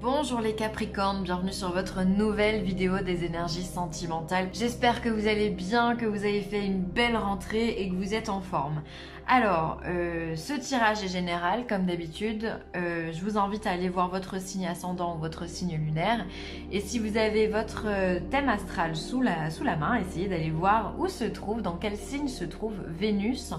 Bonjour les Capricornes, bienvenue sur votre nouvelle vidéo des énergies sentimentales. J'espère que vous allez bien, que vous avez fait une belle rentrée et que vous êtes en forme. Alors, ce tirage est général comme d'habitude. Je vous invite à aller voir votre signe ascendant ou votre signe lunaire. Et si vous avez votre thème astral sous la main, essayez d'aller voir où se trouve, dans quel signe se trouve Vénus,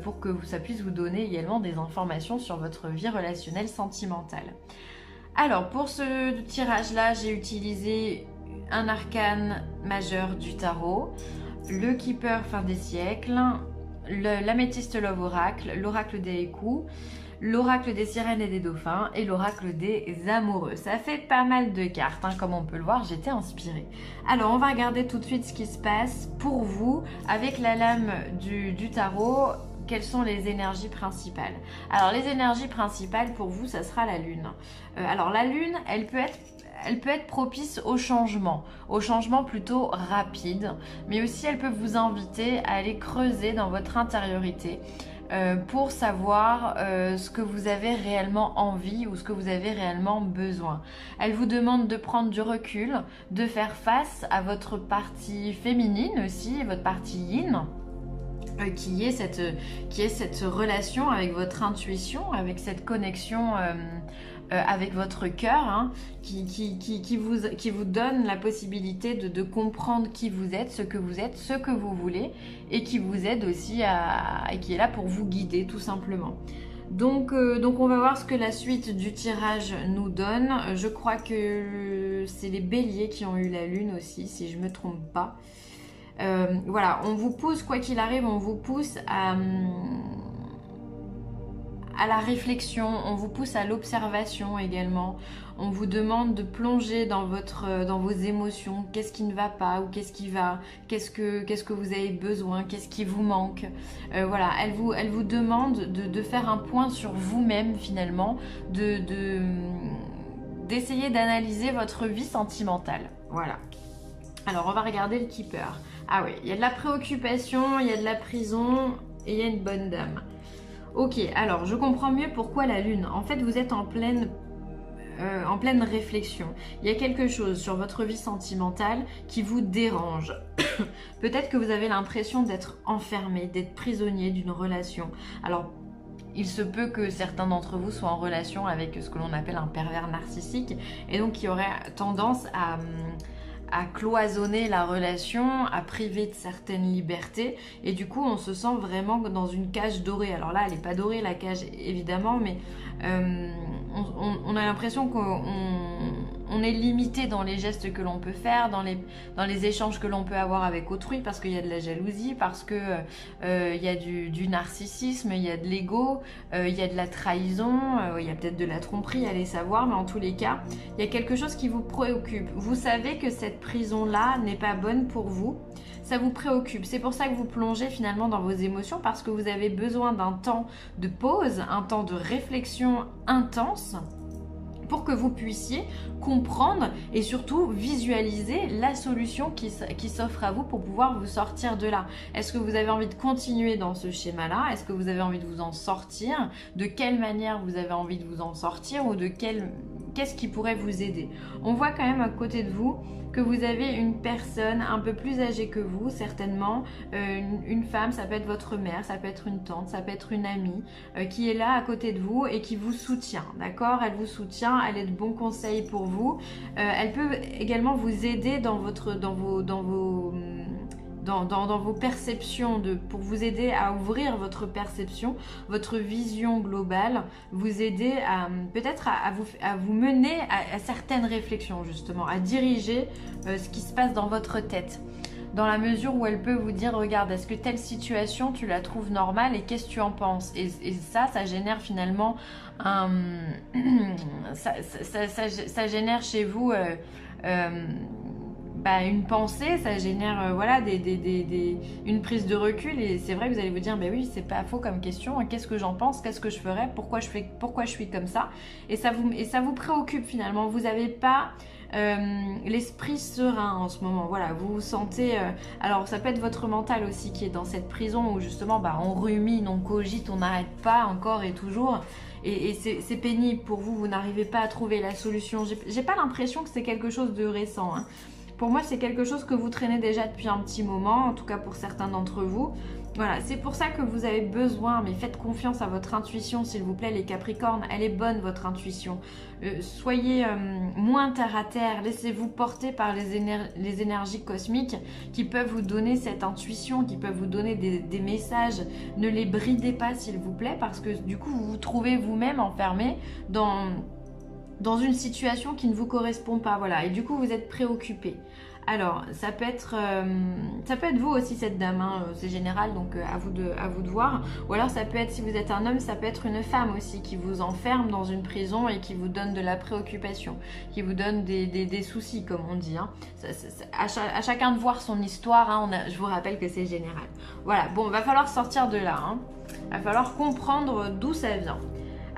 pour que ça puisse vous donner également des informations sur votre vie relationnelle sentimentale. Alors pour ce tirage-là, j'ai utilisé un arcane majeur du tarot, le Keeper fin des siècles, l'améthyste Love Oracle, l'oracle des échous, l'oracle des sirènes et des dauphins et l'oracle des amoureux. Ça fait pas mal de cartes, hein, comme on peut le voir, j'étais inspirée. Alors on va regarder tout de suite ce qui se passe pour vous avec la lame du tarot. Quelles sont les énergies principales? Alors les énergies principales pour vous, ça sera la lune. Alors la lune, elle peut être propice au changement plutôt rapide, mais aussi elle peut vous inviter à aller creuser dans votre intériorité pour savoir ce que vous avez réellement envie ou ce que vous avez réellement besoin. Elle vous demande de prendre du recul, de faire face à votre partie féminine aussi, votre partie yin, qui est cette relation avec votre intuition, avec cette connexion avec votre cœur, hein, qui vous donne la possibilité de comprendre qui vous êtes, ce que vous voulez, et qui vous aide aussi et qui est là pour vous guider tout simplement. Donc on va voir ce que la suite du tirage nous donne. Je crois que c'est les béliers qui ont eu la lune aussi, si je ne me trompe pas. Voilà, on vous pousse, quoi qu'il arrive, on vous pousse à la réflexion, on vous pousse à l'observation également. On vous demande de plonger dans vos émotions, qu'est-ce qui ne va pas ou qu'est-ce qui va, qu'est-ce que vous avez besoin, qu'est-ce qui vous manque. Voilà, elle vous demande de faire un point sur vous-même finalement, d'essayer d'analyser votre vie sentimentale. Voilà. Alors on va regarder le Keeper. Ah oui, il y a de la préoccupation, il y a de la prison et il y a une bonne dame. Ok, alors je comprends mieux pourquoi la lune. En fait, vous êtes en pleine réflexion. Il y a quelque chose sur votre vie sentimentale qui vous dérange. Peut-être que vous avez l'impression d'être enfermé, d'être prisonnier d'une relation. Alors, il se peut que certains d'entre vous soient en relation avec ce que l'on appelle un pervers narcissique et donc qui aurait tendance à cloisonner la relation, à priver de certaines libertés et du coup on se sent vraiment dans une cage dorée. Alors là elle n'est pas dorée la cage évidemment, mais on a l'impression qu'on est limité dans les gestes que l'on peut faire, dans les échanges que l'on peut avoir avec autrui, parce qu'il y a de la jalousie, parce que il y a du narcissisme, il y a de l'ego, il y a de la trahison, il y a peut-être de la tromperie, allez savoir, mais en tous les cas il y a quelque chose qui vous préoccupe. Vous savez que cette prison-là n'est pas bonne pour vous, ça vous préoccupe. C'est pour ça que vous plongez finalement dans vos émotions, parce que vous avez besoin d'un temps de pause, un temps de réflexion intense pour que vous puissiez comprendre et surtout visualiser la solution qui s'offre à vous pour pouvoir vous sortir de là. Est-ce que vous avez envie de continuer dans ce schéma-là? Est-ce que vous avez envie de vous en sortir? De quelle manière vous avez envie de vous en sortir? Ou qu'est-ce qui pourrait vous aider? On voit quand même à côté de vous que vous avez une personne un peu plus âgée que vous, certainement, une femme, ça peut être votre mère, ça peut être une tante, ça peut être une amie, qui est là à côté de vous et qui vous soutient, d'accord? Elle vous soutient, elle est de bons conseils pour vous. Elle peut également vous aider dans vos perceptions, pour vous aider à ouvrir votre perception, votre vision globale, vous aider peut-être à vous mener à certaines réflexions justement, à diriger ce qui se passe dans votre tête. Dans la mesure où elle peut vous dire, regarde, est-ce que telle situation tu la trouves normale et qu'est-ce que tu en penses? Et ça génère finalement ça génère chez vous une pensée, ça génère voilà, une prise de recul, et c'est vrai que vous allez vous dire, oui, c'est pas faux comme question, qu'est-ce que j'en pense, qu'est-ce que je ferais, pourquoi je suis comme ça, et ça vous préoccupe finalement. Vous n'avez pas l'esprit serein en ce moment, voilà, vous vous sentez alors ça peut être votre mental aussi qui est dans cette prison où justement on rumine, on cogite, on n'arrête pas encore et toujours, et c'est pénible pour vous, vous n'arrivez pas à trouver la solution. J'ai pas l'impression que c'est quelque chose de récent, hein. Pour moi, c'est quelque chose que vous traînez déjà depuis un petit moment, en tout cas pour certains d'entre vous. Voilà, c'est pour ça que vous avez besoin, mais faites confiance à votre intuition, s'il vous plaît, les Capricornes. Elle est bonne, votre intuition. Soyez moins terre à terre, laissez-vous porter par les énergies cosmiques qui peuvent vous donner cette intuition, qui peuvent vous donner des messages. Ne les bridez pas, s'il vous plaît, parce que du coup, vous vous trouvez vous-même enfermé dans une situation qui ne vous correspond pas, voilà, et du coup vous êtes préoccupé. Alors ça peut être vous aussi cette dame, hein, c'est général, donc à vous de voir. Ou alors ça peut être, si vous êtes un homme, ça peut être une femme aussi qui vous enferme dans une prison et qui vous donne de la préoccupation, qui vous donne des soucis, comme on dit, hein. À chacun de voir son histoire, hein, je vous rappelle que c'est général. Voilà, bon, va falloir sortir de là, hein. Va falloir comprendre d'où ça vient.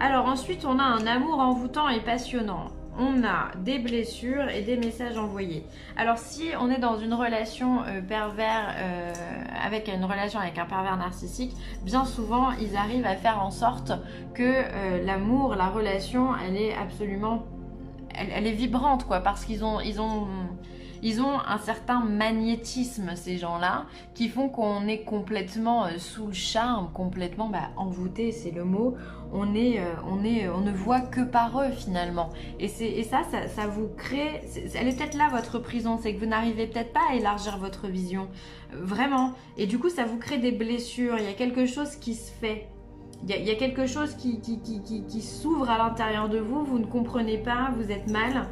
Alors ensuite, on a un amour envoûtant et passionnant. On a des blessures et des messages envoyés. Alors si on est dans une relation avec un pervers narcissique, bien souvent, ils arrivent à faire en sorte que l'amour, la relation, elle est absolument... Elle est vibrante, quoi, parce qu'ils ont un certain magnétisme, ces gens-là, qui font qu'on est complètement sous le charme, complètement envoûté, c'est le mot. On ne voit que par eux finalement. Et ça vous crée... Elle est peut-être là votre prison, c'est que vous n'arrivez peut-être pas à élargir votre vision. Vraiment. Et du coup, ça vous crée des blessures. Il y a quelque chose qui se fait. Il y a quelque chose qui s'ouvre à l'intérieur de vous, vous ne comprenez pas, vous êtes mal,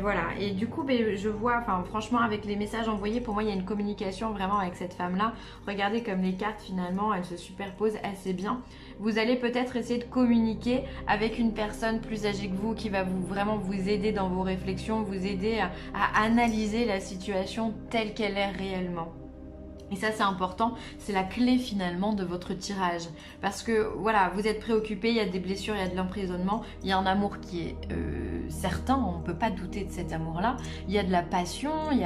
voilà. Et du coup, je vois, franchement, avec les messages envoyés, pour moi, il y a une communication vraiment avec cette femme-là. Regardez comme les cartes, finalement, elles se superposent assez bien. Vous allez peut-être essayer de communiquer avec une personne plus âgée que vous qui va vraiment vous aider dans vos réflexions, vous aider à analyser la situation telle qu'elle est réellement. Et ça, c'est important, c'est la clé finalement de votre tirage. Parce que voilà, vous êtes préoccupé, il y a des blessures, il y a de l'emprisonnement, il y a un amour qui est certain, on ne peut pas douter de cet amour-là. Il y a de la passion, il y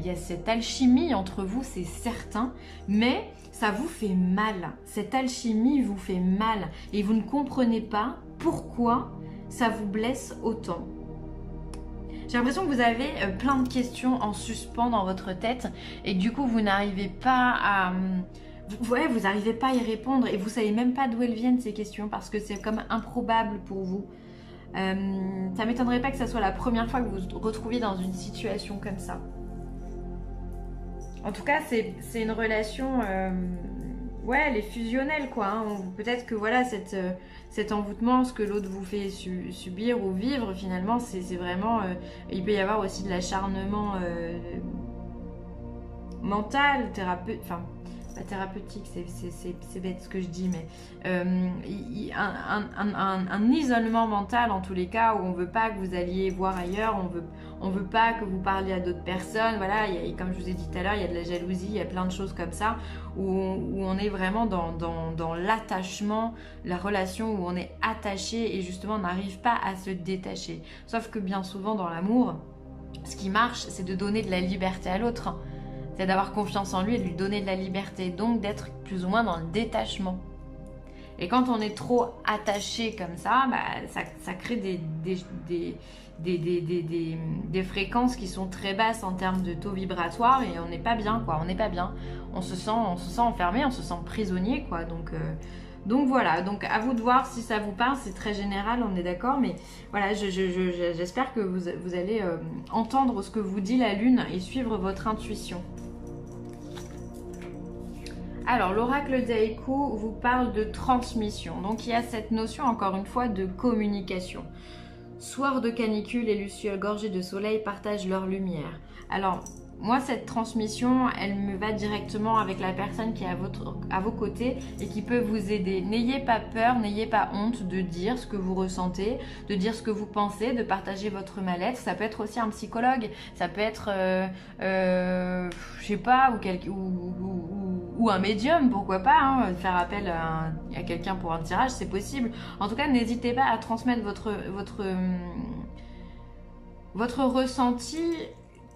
a cette alchimie entre vous, c'est certain, mais ça vous fait mal. Cette alchimie vous fait mal et vous ne comprenez pas pourquoi ça vous blesse autant. J'ai l'impression que vous avez plein de questions en suspens dans votre tête et du coup vous n'arrivez pas à... vous n'arrivez pas à y répondre et vous savez même pas d'où elles viennent ces questions parce que c'est comme improbable pour vous. Ça m'étonnerait pas que ça soit la première fois que vous vous retrouviez dans une situation comme ça. En tout cas, c'est une relation... ouais, elle est fusionnelle, quoi, hein. Peut-être que voilà, cet envoûtement, ce que l'autre vous fait subir ou vivre, finalement, c'est vraiment... il peut y avoir aussi de l'acharnement mental, enfin, pas thérapeutique, c'est bête ce que je dis, mais un isolement mental en tous les cas, où on veut pas que vous alliez voir ailleurs, on veut pas que vous parliez à d'autres personnes, voilà, comme je vous ai dit tout à l'heure, il y a de la jalousie, il y a plein de choses comme ça, où on est vraiment dans l'attachement, la relation où on est attaché et justement on n'arrive pas à se détacher. Sauf que bien souvent dans l'amour, ce qui marche, c'est de donner de la liberté à l'autre. C'est d'avoir confiance en lui et de lui donner de la liberté, donc d'être plus ou moins dans le détachement. Et quand on est trop attaché comme ça, ça crée des fréquences qui sont très basses en termes de taux vibratoire et on n'est pas bien, quoi. On n'est pas bien. On se sent enfermé, on se sent prisonnier, quoi. Donc voilà, donc à vous de voir si ça vous parle, c'est très général, on est d'accord, mais voilà, j'espère que vous allez entendre ce que vous dit la Lune et suivre votre intuition. Alors, l'oracle d'Aikou vous parle de transmission. Donc, il y a cette notion, encore une fois, de communication. Soir de canicule et lucioles gorgées de soleil partagent leur lumière. Alors, moi, cette transmission, elle me va directement avec la personne qui est à vos côtés et qui peut vous aider. N'ayez pas peur, n'ayez pas honte de dire ce que vous ressentez, de dire ce que vous pensez, de partager votre mal-être. Ça peut être aussi un psychologue, ça peut être, je sais pas, ou un médium, pourquoi pas, hein, faire appel à quelqu'un pour un tirage, c'est possible. En tout cas, n'hésitez pas à transmettre votre ressenti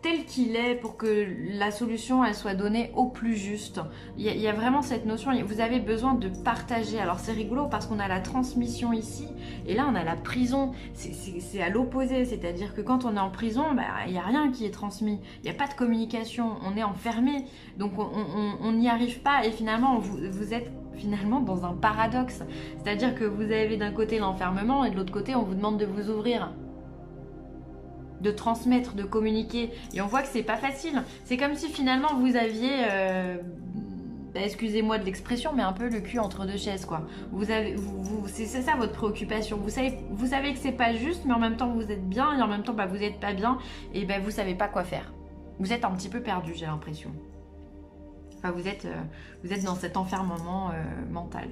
tel qu'il est pour que la solution elle soit donnée au plus juste. Il y a vraiment cette notion, vous avez besoin de partager. Alors c'est rigolo parce qu'on a la transmission ici et là on a la prison. C'est à l'opposé, c'est-à-dire que quand on est en prison, il n'y a rien qui est transmis, il n'y a pas de communication, on est enfermé, donc on n'y arrive pas et finalement vous êtes finalement dans un paradoxe. C'est-à-dire que vous avez d'un côté l'enfermement et de l'autre côté on vous demande de vous ouvrir, de transmettre, de communiquer. Et on voit que c'est pas facile. C'est comme si finalement vous aviez, excusez-moi de l'expression, mais un peu le cul entre deux chaises, quoi. C'est ça votre préoccupation. Vous savez que c'est pas juste, mais en même temps vous êtes bien, et en même temps vous êtes pas bien, et vous savez pas quoi faire. Vous êtes un petit peu perdu, j'ai l'impression. Enfin, vous êtes dans cet enfermement mental.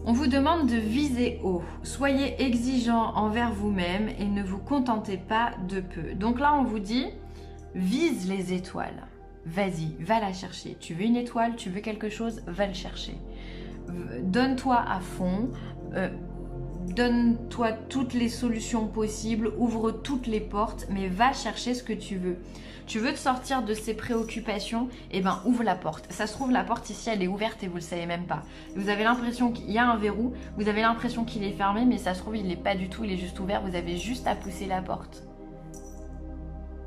On vous demande de viser haut. Soyez exigeant envers vous-même et ne vous contentez pas de peu. Donc là, on vous dit, vise les étoiles. Vas-y, va la chercher. Tu veux une étoile, tu veux quelque chose, va le chercher. Donne-toi à fond. Donne-toi toutes les solutions possibles. Ouvre toutes les portes, mais va chercher ce que tu veux. Tu veux te sortir de ces préoccupations, ouvre la porte. Ça se trouve, la porte ici, elle est ouverte et vous ne le savez même pas. Vous avez l'impression qu'il y a un verrou, vous avez l'impression qu'il est fermé, mais ça se trouve, il n'est pas du tout, il est juste ouvert. Vous avez juste à pousser la porte.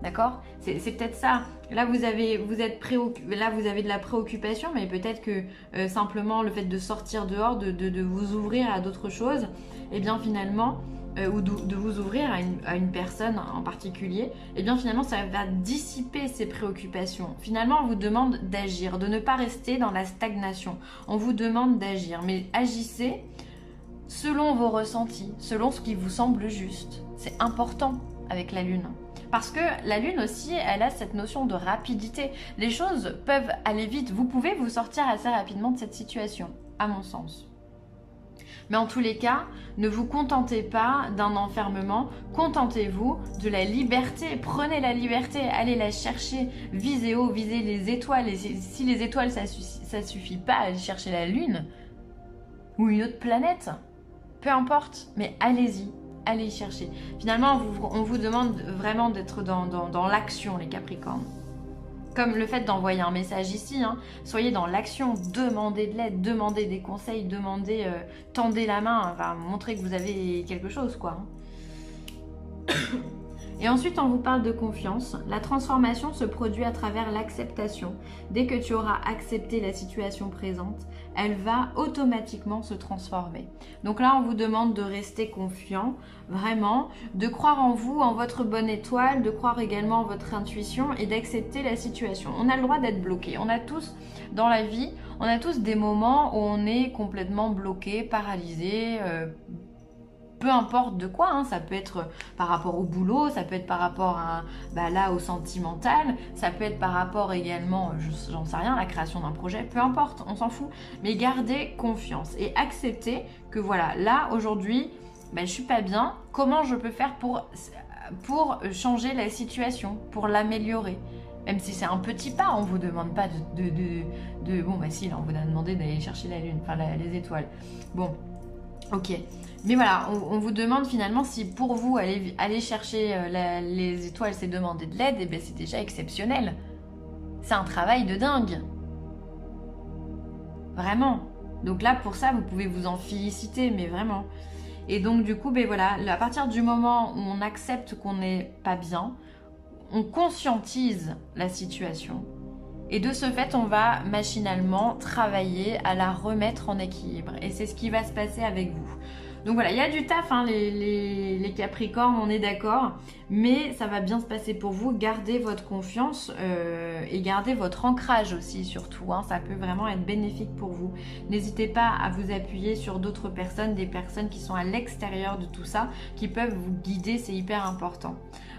D'accord? C'est peut-être ça. Là, vous avez de la préoccupation, mais peut-être que simplement le fait de sortir dehors, de vous ouvrir à d'autres choses, finalement... ou de vous ouvrir à une personne en particulier, finalement ça va dissiper ces préoccupations. Finalement on vous demande d'agir, de ne pas rester dans la stagnation. On vous demande d'agir, mais agissez selon vos ressentis, selon ce qui vous semble juste. C'est important avec la lune. Parce que la lune aussi, elle a cette notion de rapidité. Les choses peuvent aller vite. Vous pouvez vous sortir assez rapidement de cette situation, à mon sens. Mais en tous les cas, ne vous contentez pas d'un enfermement, contentez-vous de la liberté. Prenez la liberté, allez la chercher, visez haut, visez les étoiles. Et si les étoiles, ça suffit pas à aller chercher la lune ou une autre planète, peu importe, mais allez-y, allez y chercher. Finalement, on vous demande vraiment d'être dans l'action, les Capricornes. Comme le fait d'envoyer un message ici, soyez dans l'action, demandez de l'aide, demandez des conseils, tendez la main, montrez que vous avez quelque chose, quoi. Et ensuite, on vous parle de confiance. La transformation se produit à travers l'acceptation. Dès que tu auras accepté la situation présente, elle va automatiquement se transformer. Donc là, on vous demande de rester confiant, vraiment, de croire en vous, en votre bonne étoile, de croire également en votre intuition et d'accepter la situation. On a le droit d'être bloqué. On a tous, dans la vie, on a tous des moments où on est complètement bloqué, paralysé, peu importe de quoi, ça peut être par rapport au boulot, ça peut être par rapport à, au sentimental, ça peut être par rapport également, j'en sais rien, la création d'un projet, peu importe, on s'en fout. Mais gardez confiance et acceptez que voilà, là, aujourd'hui, je suis pas bien, comment je peux faire pour changer la situation, pour l'améliorer? Même si c'est un petit pas, on vous demande pas si, là, on vous a demandé d'aller chercher la lune, les étoiles. Bon, ok. Mais voilà, on vous demande finalement si pour vous, aller chercher les étoiles, c'est demander de l'aide, c'est déjà exceptionnel. C'est un travail de dingue. Vraiment. Donc là, pour ça, vous pouvez vous en féliciter, mais vraiment. Et donc du coup, voilà, à partir du moment où on accepte qu'on n'est pas bien, on conscientise la situation. Et de ce fait, on va machinalement travailler à la remettre en équilibre. Et c'est ce qui va se passer avec vous. Donc voilà, il y a du taf, les Capricornes, on est d'accord. Mais ça va bien se passer pour vous. Gardez votre confiance et gardez votre ancrage aussi, surtout. Ça peut vraiment être bénéfique pour vous. N'hésitez pas à vous appuyer sur d'autres personnes, des personnes qui sont à l'extérieur de tout ça, qui peuvent vous guider, c'est hyper important.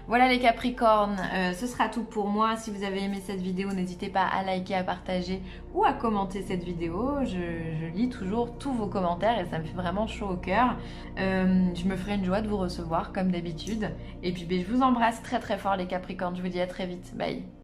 Voilà les Capricornes, ce sera tout pour moi. Si vous avez aimé cette vidéo, n'hésitez pas à liker, à partager ou à commenter cette vidéo. Je lis toujours tous vos commentaires et ça me fait vraiment chaud au cœur. Je me ferai une joie de vous recevoir comme d'habitude. Et puis je vous embrasse très très fort les Capricornes, je vous dis à très vite, bye.